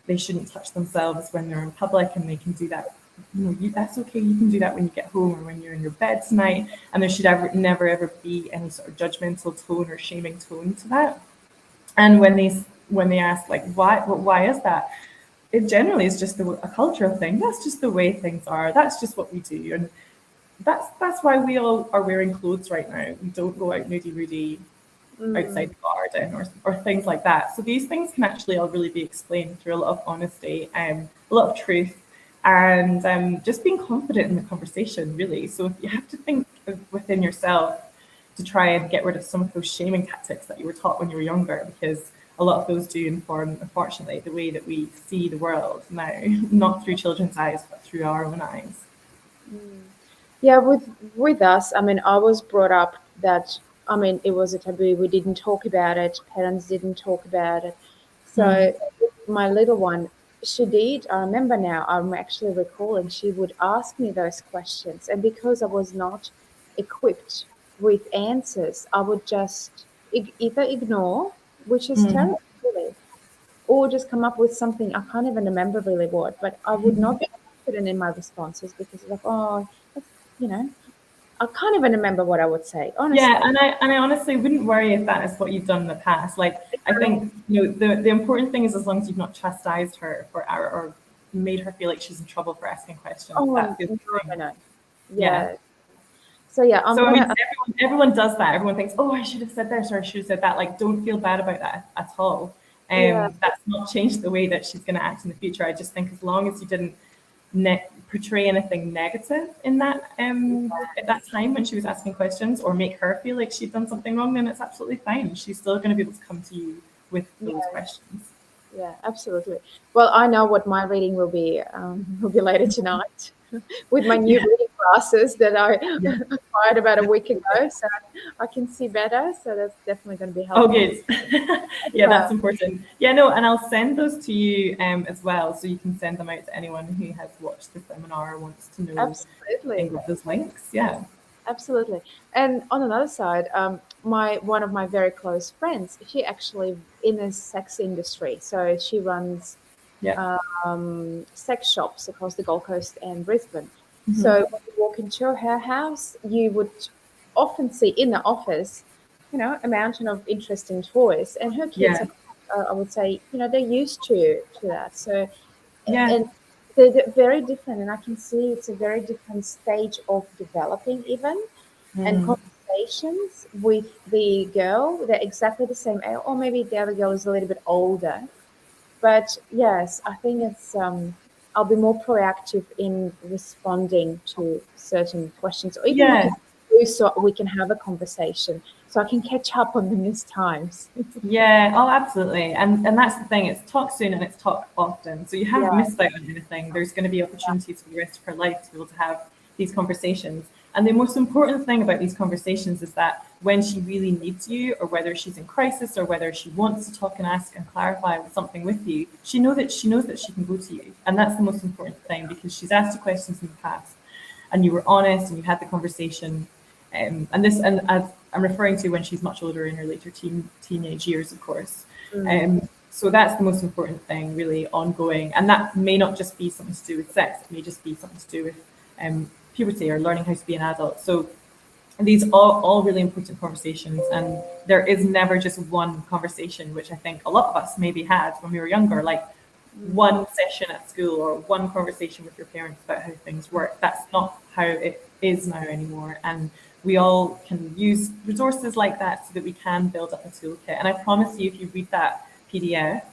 they shouldn't touch themselves when they're in public, and they can do that. That's okay. You can do that when you get home or when you're in your bed tonight. And there should never ever be any sort of judgmental tone or shaming tone to that. And when they ask why is that? It generally is just a cultural thing. That's just the way things are. That's just what we do, and that's why we all are wearing clothes right now. We don't go out nudie-roody outside the garden or things like that. So these things can actually all really be explained through a lot of honesty, a lot of truth, and just being confident in the conversation, really. So if you have to think within yourself to try and get rid of some of those shaming tactics that you were taught when you were younger, because a lot of those do inform, unfortunately, the way that we see the world now, not through children's eyes, but through our own eyes. Yeah, with us, I was brought up that, it was a taboo. We didn't talk about it. Parents didn't talk about it. So my little one, she did. I remember now, I'm actually recalling, she would ask me those questions. And because I was not equipped with answers, I would just either ignore, which is terrible, really, or just come up with something. I can't even remember really what, but I would not be confident in my responses, because it's like, oh, that's, I can't even remember what I would say, honestly. Yeah, and I honestly wouldn't worry if that is what you've done in the past. I think the important thing is, as long as you've not chastised her or made her feel like she's in trouble for asking questions. Oh, That's the thing. no. Yeah. So yeah, everyone does that. Everyone thinks, oh, I should have said this or I should have said that. Don't feel bad about that at all. That's not changed the way that she's going to act in the future. I just think as long as you didn't portray anything negative in that at that time when she was asking questions, or make her feel like she'd done something wrong, then it's absolutely fine. She's still going to be able to come to you with those questions. Yeah, absolutely. Well, I know what my reading will be later tonight with my new reading glasses that I acquired about a week ago, so I can see better. So that's definitely going to be helpful. Oh, good. Yeah, that's important. Yeah, no, and I'll send those to you as well, so you can send them out to anyone who has watched the seminar or wants to know. Absolutely. Those links. Yeah. Absolutely. And on another side, one of my very close friends, she actually in the sex industry. So she runs sex shops across the Gold Coast and Brisbane. So when you walk into her house, you would often see in the office, a mountain of interesting toys. And her kids, I would say, they're used to that. So, and they're very different, and I can see it's a very different stage of developing even, and conversations with the girl, they're exactly the same age, or maybe the other girl is a little bit older. But yes, I think I'll be more proactive in responding to certain questions, or even Yeah. looking through so we can have a conversation, so I can catch up on the missed times. Yeah, oh, absolutely. And that's the thing, it's talk soon and it's talk often. So you haven't Yeah, missed out on anything. There's going to be opportunities for the rest of her life to be able to have these conversations. And the most important thing about these conversations is that when she really needs you, or whether she's in crisis, or whether she wants to talk and ask and clarify something with you, she knows that she can go to you. And that's the most important thing, because she's asked you questions in the past and you were honest and you had the conversation. And as I'm referring to when she's much older, in her later teenage years, of course. So that's the most important thing, really, ongoing. And that may not just be something to do with sex; it may just be something to do with puberty or learning how to be an adult. So these are all really important conversations, and there is never just one conversation, which I think a lot of us maybe had when we were younger, like one session at school or one conversation with your parents about how things work. That's not how it is now anymore. And we all can use resources like that so that we can build up a toolkit. And I promise you, if you read that PDF,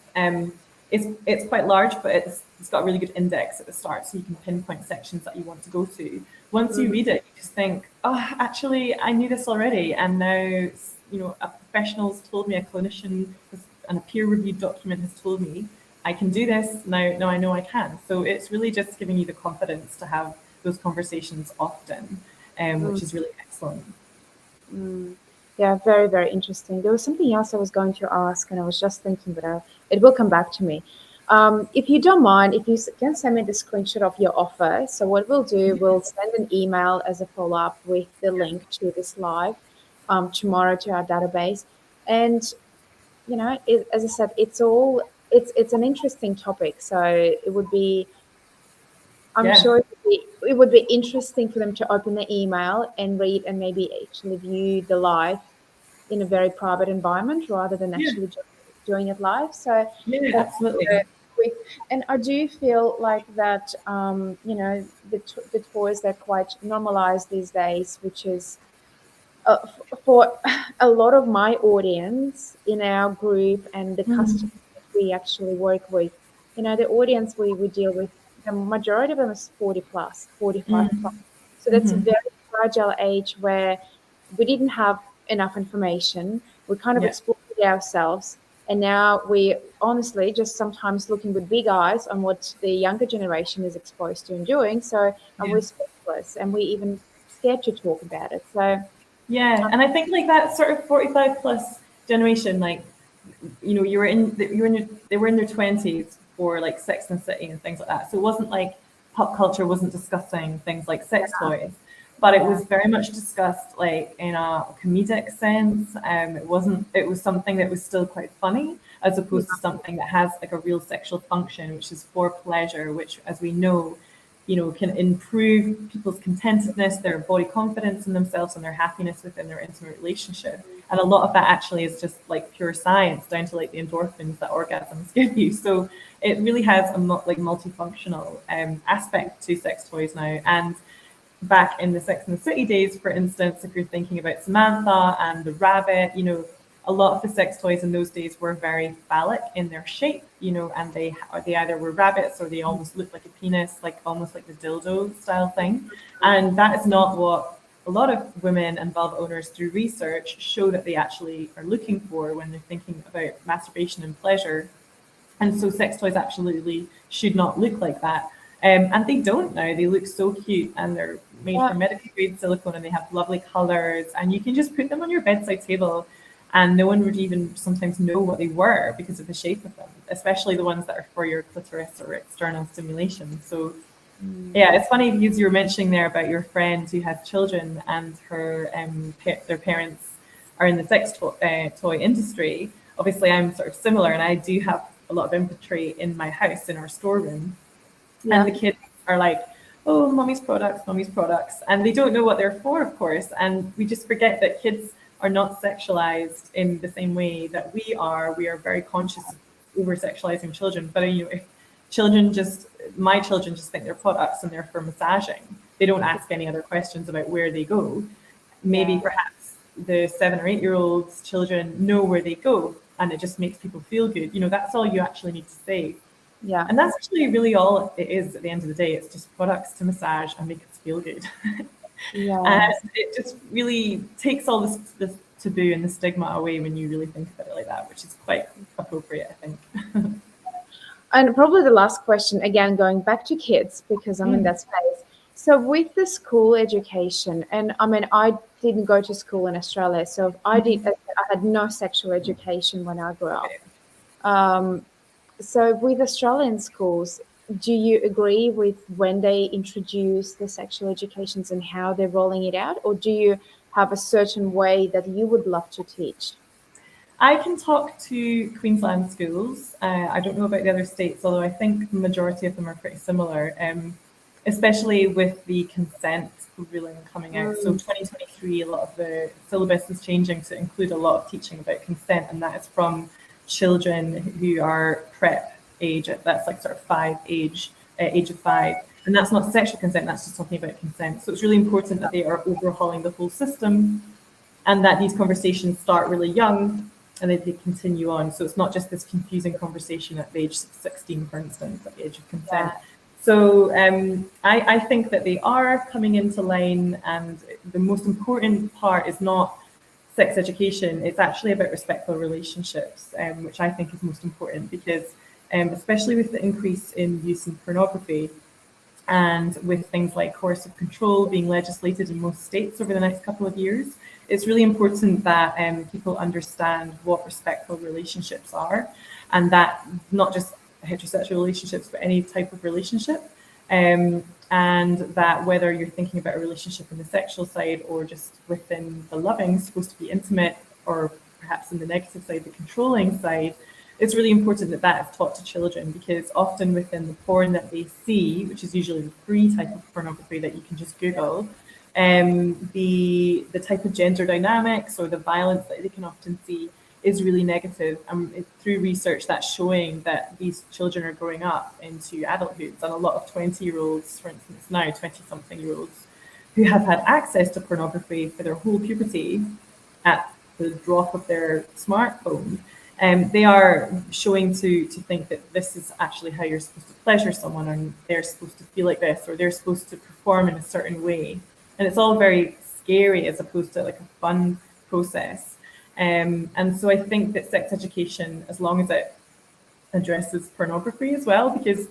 it's quite large, but it's got a really good index at the start, so you can pinpoint sections that you want to go to. Once you read it, you just think, oh, actually, I knew this already, and now a professional's told me, a clinician and a peer-reviewed document has told me I can do this now. Now I know I can. So it's really just giving you the confidence to have those conversations often, which is really excellent. Yeah, very, very interesting. There was something else I was going to ask, and I was just thinking, but it will come back to me. If you don't mind, if you can send me the screenshot of your offer. So what we'll do, we'll send an email as a follow-up with the link to this live tomorrow to our database. And as I said, it's an interesting topic. So it would be, I'm Yeah, sure it would be interesting for them to open the email and read and maybe actually view the live in a very private environment rather than yeah, actually just doing it live. So yeah, that's absolutely. quick. And I do feel like that, the toys, they're quite normalized these days, which is for a lot of my audience in our group and the customers that we actually work with. The audience we deal with, the majority of them is 40 plus, 45 plus. So that's a very fragile age where we didn't have enough information. We kind of Yeah, explored it ourselves. And now we honestly just sometimes looking with big eyes on what the younger generation is exposed to and doing. So, and yeah. we're speechless and we even scared to talk about it. So, Yeah, and I think like that sort of 45 plus generation, like they were in their 20s for like Sex and the City and things like that. So it wasn't like pop culture wasn't discussing things like sex toys, but it yeah. was very much discussed like in a comedic sense. It was something that was still quite funny, as Yeah. opposed to something that has like a real sexual function, which is for pleasure, which, as we know, can improve people's contentedness, their body confidence in themselves, and their happiness within their intimate relationship. And a lot of that actually is just like pure science, down to like the endorphins that orgasms give you. So it really has a multifunctional aspect to sex toys now. And back in the Sex and the City days, for instance, if you're thinking about Samantha and the rabbit, a lot of the sex toys in those days were very phallic in their shape, and they either were rabbits or they almost looked like a penis, like almost like the dildo style thing. And that is not what a lot of women and vulva owners through research show that they actually are looking for when they're thinking about masturbation and pleasure. And so sex toys absolutely should not look like that. And they don't now. They look so cute, and they're made Yeah. from medical grade silicone, and they have lovely colors, and you can just put them on your bedside table and no one would even sometimes know what they were because of the shape of them, especially the ones that are for your clitoris or external stimulation. So yeah, it's funny because you were mentioning there about your friend who has children and their parents are in the toy industry. Obviously, I'm sort of similar, and I do have a lot of inventory in my house in our storeroom, and Yeah. the kids are like, "Oh, mommy's products," and they don't know what they're for, of course. And we just forget that kids are not sexualized in the same way that we are. We are very conscious of over sexualizing children, but if my children just think they're products and they're for massaging. They don't ask any other questions about where they go. Maybe Yeah. perhaps the 7 or 8 year olds children know where they go, and it just makes people feel good. That's all you actually need to say. Yeah. And that's actually really all it is at the end of the day. It's just products to massage and make us feel good. And Yes. it just really takes all this taboo and the stigma away when you really think about it like that, which is quite appropriate, I think. And probably the last question, again, going back to kids, because I'm in that space. So with the school education, and I mean, I didn't go to school in Australia, so I had no sexual education when I grew up. Um, so with Australian schools, do you agree with when they introduce the sexual educations and how they're rolling it out, or do you have a certain way that you would love to teach? I can talk to Queensland schools. I don't know about the other states, although I think the majority of them are pretty similar, especially with the consent ruling coming out. So 2023, a lot of the syllabus is changing to include a lot of teaching about consent, and that is from children who are prep age. That's like sort of age of 5. And that's not sexual consent, that's just talking about consent. So it's really important that they are overhauling the whole system and that these conversations start really young and then they continue on. So it's not just this confusing conversation at age 16, for instance, at the age of consent. So I think that they are coming into line, and the most important part is not sex education. It's actually about respectful relationships, which I think is most important because especially with the increase in use in pornography, and with things like coercive control being legislated in most states over the next couple of years, it's really important that people understand what respectful relationships are, and that not just heterosexual relationships, but any type of relationship. And that whether you're thinking about a relationship in the sexual side or just within the loving, supposed to be intimate, or perhaps in the negative side, the controlling side, it's really important that that is taught to children, because often within the porn that they see, which is usually the free type of pornography that you can just Google, the type of gender dynamics or the violence that they can often see is really negative. And through research that's showing that these children are growing up into adulthood, and a lot of 20-year-olds, for instance, now 20-something-year-olds, who have had access to pornography for their whole puberty at the drop of their smartphone, they are showing to think that this is actually how you're supposed to pleasure someone, and they're supposed to feel like this, or they're supposed to perform in a certain way. And it's all very scary as opposed to like a fun process. And so I think that sex education, as long as it addresses pornography as well, because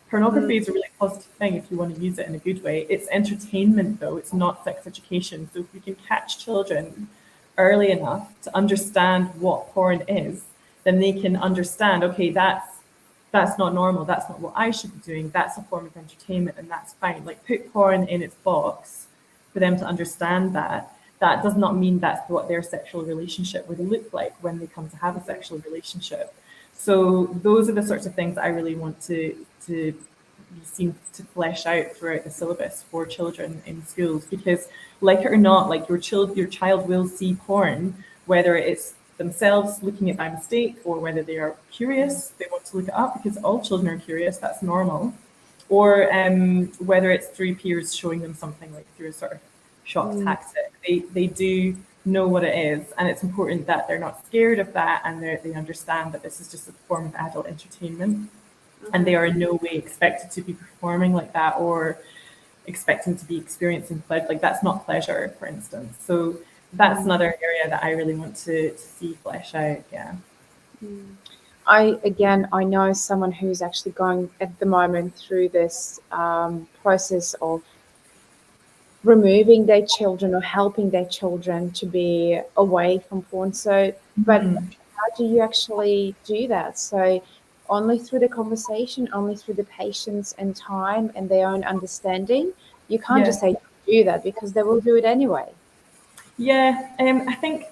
pornography is a really positive thing if you want to use it in a good way. It's entertainment, though. It's not sex education. So if we can catch children early enough to understand what porn is, then they can understand, okay, that's not normal. That's not what I should be doing. That's a form of entertainment, and that's fine. Like, put porn in its box for them to understand that. That does not mean that's what their sexual relationship would look like when they come to have a sexual relationship. So those are the sorts of things that I really want to be seen to flesh out throughout the syllabus for children in schools, because like it or not, like your child will see porn, whether it's themselves looking at by mistake or whether they are curious, they want to look it up, because all children are curious, that's normal, or whether it's through peers showing them something, like through a sort of shock tactic. They do know what it is, and it's important that they're not scared of that, and they understand that this is just a form of adult entertainment, and they are in no way expected to be performing like that or expecting to be experiencing pleasure. Like, that's not pleasure, for instance. So that's another area that I really want to see flesh out. Yeah. I know someone who's actually going at the moment through this process of removing their children or helping their children to be away from porn. So, but how do you actually do that? So only through the conversation, only through the patience and time and their own understanding. You can't just say do that, because they will do it anyway. Yeah, I think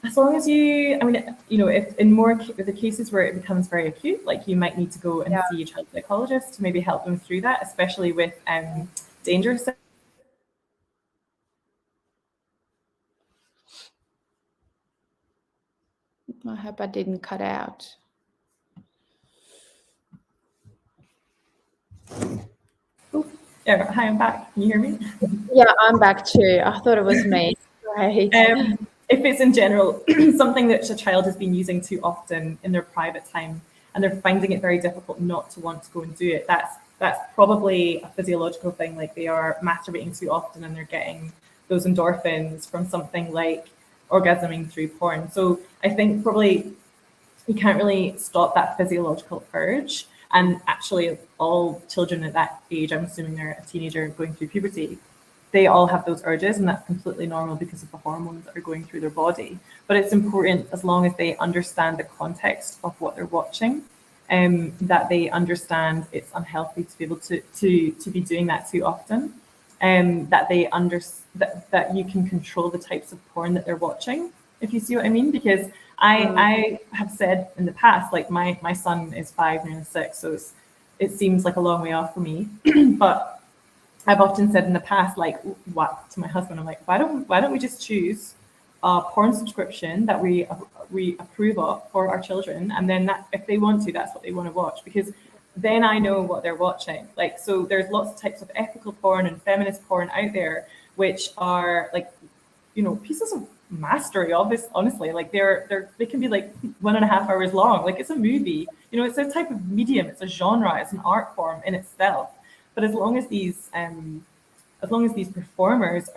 as long as I mean, if in more the cases where it becomes very acute, like, you might need to go and see a child psychologist to maybe help them through that, especially with dangerous. I hope I didn't cut out. Oh, yeah, hi, I'm back. Can you hear me? Yeah, I'm back too. I thought it was me. Right. If it's in general something that a child has been using too often in their private time, and they're finding it very difficult not to want to go and do it, that's probably a physiological thing. Like they are masturbating too often and they're getting those endorphins from something like orgasming through porn. So I think probably you can't really stop that physiological urge. And actually, all children at that age, I'm assuming they're a teenager going through puberty, they all have those urges, and that's completely normal because of the hormones that are going through their body. But it's important, as long as they understand the context of what they're watching, that they understand it's unhealthy to be able to be doing that too often, that they that you can control the types of porn that they're watching, if you see what I mean. Because I have said in the past, like my son is 5 and 6, so it seems like a long way off for me, but I've often said in the past, like, what to my husband, I'm like, why don't we just choose a porn subscription that we approve of for our children, and then that if they want to, that's what they want to watch, because then I know what they're watching. Like, so there's lots of types of ethical porn and feminist porn out there, which are like, pieces of mastery. Honestly, like they can be like 1.5 hours long. Like it's a movie. It's a type of medium. It's a genre. It's an art form in itself. But as long as these performers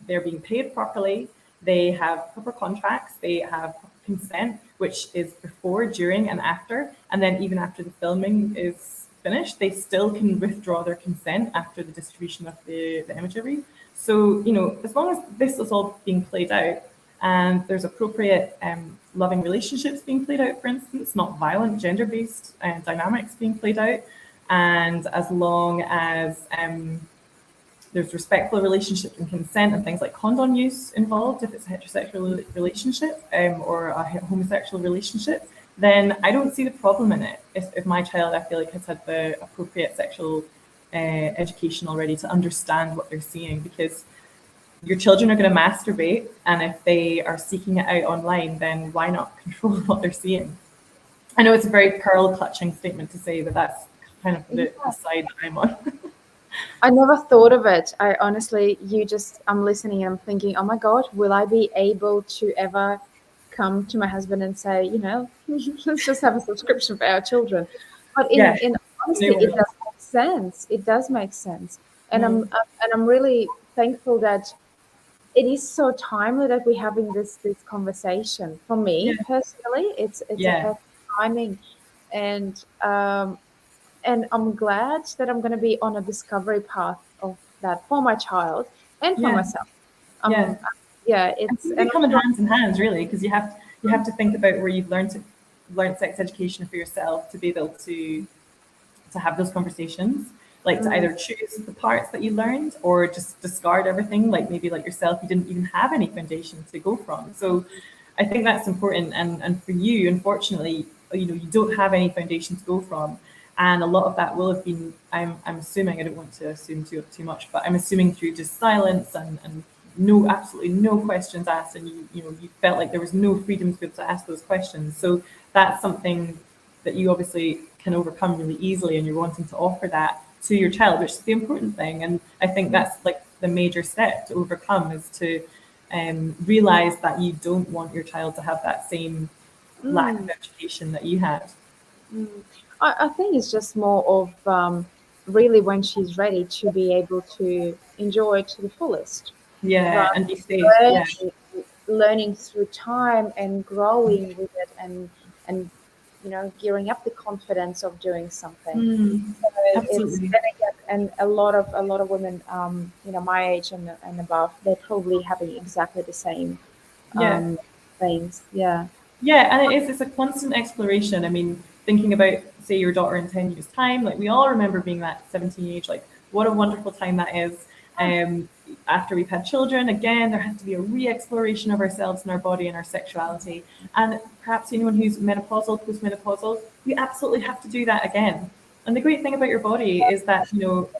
they're being paid properly, they have proper contracts, they have consent, which is before, during, and after, and then even after the filming is finished, they still can withdraw their consent after the distribution of the imagery. So as long as this is all being played out, and there's appropriate loving relationships being played out, for instance, not violent gender-based dynamics being played out, and as long as there's respectful relationships and consent and things like condom use involved, if it's a heterosexual relationship or a homosexual relationship, then I don't see the problem in it. If my child, I feel like, has had the appropriate sexual education already to understand what they're seeing, because your children are going to masturbate, and if they are seeking it out online, then why not control what they're seeing? I know it's a very pearl-clutching statement to say, but that's kind of the side that I'm on. I never thought of it. I honestly, I'm listening and I'm thinking, oh my God, will I be able to ever come to my husband and say, let's just have a subscription for our children? But in honestly, it does make sense. It does make sense. And I'm really thankful that it is so timely that we're having this conversation. For me personally, it's a perfect timing, and I'm glad that I'm going to be on a discovery path of that for my child and for myself. They come in hand in hand, really, because you have to think about where you've learned sex education for yourself to be able to have those conversations, like to either choose the parts that you learned or just discard everything. Like maybe like yourself, you didn't even have any foundation to go from. So I think that's important. And for you, unfortunately, you don't have any foundation to go from. And a lot of that will have been, I'm assuming, I don't want to assume too much, but I'm assuming through just silence and absolutely no questions asked, and you felt like there was no freedom to be able to ask those questions. So that's something that you obviously can overcome really easily, and you're wanting to offer that to your child, which is the important thing. And I think that's like the major step to overcome, is to realize that you don't want your child to have that same lack of education that you had. I think it's just more of really when she's ready to be able to enjoy it to the fullest. And be safe. Learning through time and growing with it, and gearing up the confidence of doing something. Absolutely. And a lot of women, my age and above, they're probably having exactly the same things. And it's a constant exploration. I mean, thinking about, say, your daughter in 10 years' time, like we all remember being that 17 age, like what a wonderful time that is. After we've had children, again, there has to be a re-exploration of ourselves and our body and our sexuality. And perhaps anyone who's menopausal, postmenopausal, we absolutely have to do that again. And the great thing about your body is that,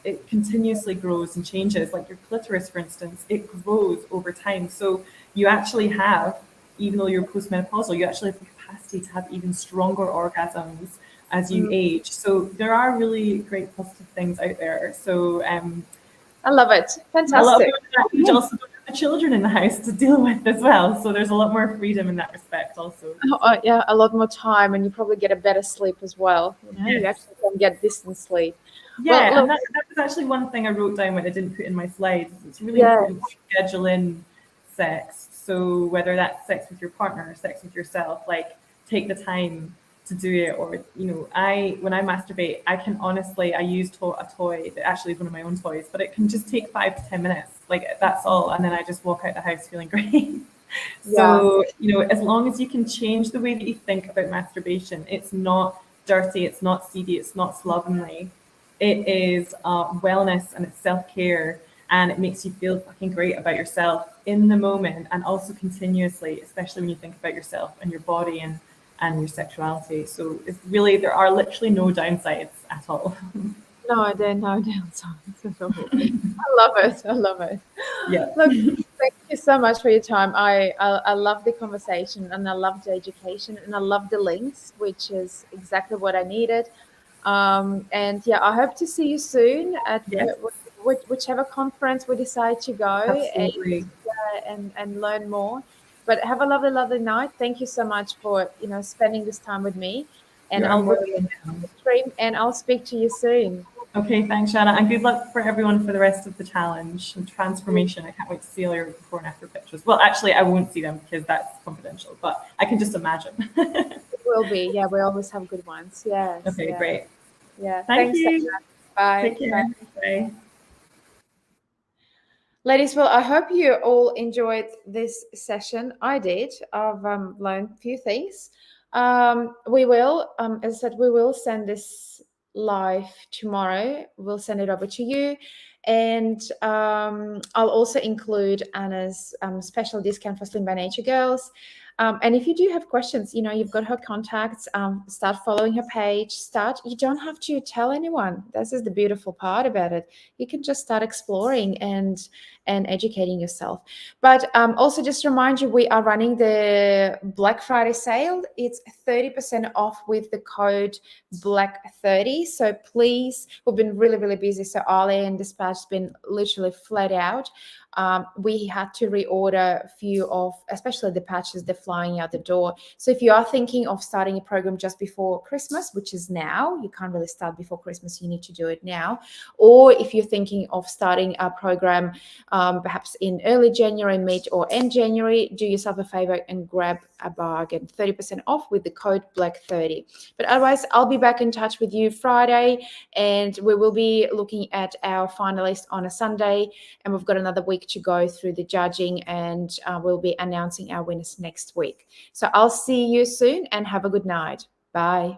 it continuously grows and changes. Like your clitoris, for instance, it grows over time. So you actually have, even though you're postmenopausal, you actually have the capacity to have even stronger orgasms as you age. So there are really great positive things out there. So I love it. Fantastic. A lot of women also don't children in the house to deal with as well. So there's a lot more freedom in that respect also. Yeah, a lot more time, and you probably get a better sleep as well. You Yes. actually can get decent sleep. Well, Yeah, look, and that was actually one thing I wrote down when I didn't put in my slides. It's really yeah, important to schedule in sex. So whether that's sex with your partner or sex with yourself, like take the time to do it. Or when I masturbate, I can honestly I use a toy that actually is one of my own toys, but it can just take 5 to 10 minutes. Like that's all, and then I just walk out the house feeling great. yeah, So, as long as you can change the way that you think about masturbation, it's not dirty, it's not seedy, it's not slovenly. It is wellness and it's self care, and it makes you feel fucking great about yourself in the moment and also continuously, especially when you think about yourself and your body and your sexuality. So it's really, there are literally no downsides at all. no, there are no downsides at all. I love it. I love it. Yeah. Look, thank you so much for your time. I love the conversation, and I love the education, and I love the links, which is exactly what I needed. And yeah, I hope to see you soon at Yes, whichever conference we decide to go, absolutely. and learn more. But have a lovely, lovely night. Thank you so much for spending this time with me, and You're I'll more book than you welcome. the stream, and I'll speak to you soon. Okay, thanks, Shanna, and good luck for everyone for the rest of the challenge and transformation. I can't wait to see all your before and after pictures. Well, actually, I won't see them because that's confidential, but I can just imagine. It will be. Yeah, we always have good ones. Yes. Okay, Yeah. great. Yeah. Thank Thanks so you. much. Bye. Take Bye. care. Bye. Ladies, well, I hope you all enjoyed this session. I did. I've learned a few things. As I said, we will send this live tomorrow. We'll send it over to you. And I'll also include Anna's special discount for Slim by Nature girls. And if you do have questions, you've got her contacts. Start following her page. You don't have to tell anyone. This is the beautiful part about it. You can just start exploring and educating yourself. But also just remind you, we are running the Black Friday sale. It's 30% off with the code BLACK30. So please, we've been really, really busy. So Ali and Dispatch has been literally flat out. We had to reorder a few of, especially the patches, they're flying out the door. So if you are thinking of starting a program just before Christmas, which is now, you can't really start before Christmas, you need to do it now. Or if you're thinking of starting a program perhaps in early January, mid or end January, do yourself a favor and grab a bargain, 30% off with the code BLACK30. But otherwise, I'll be back in touch with you Friday, and we will be looking at our finalists on a Sunday, and we've got another week to go through the judging, and we'll be announcing our winners next week. So I'll see you soon, and have a good night. Bye.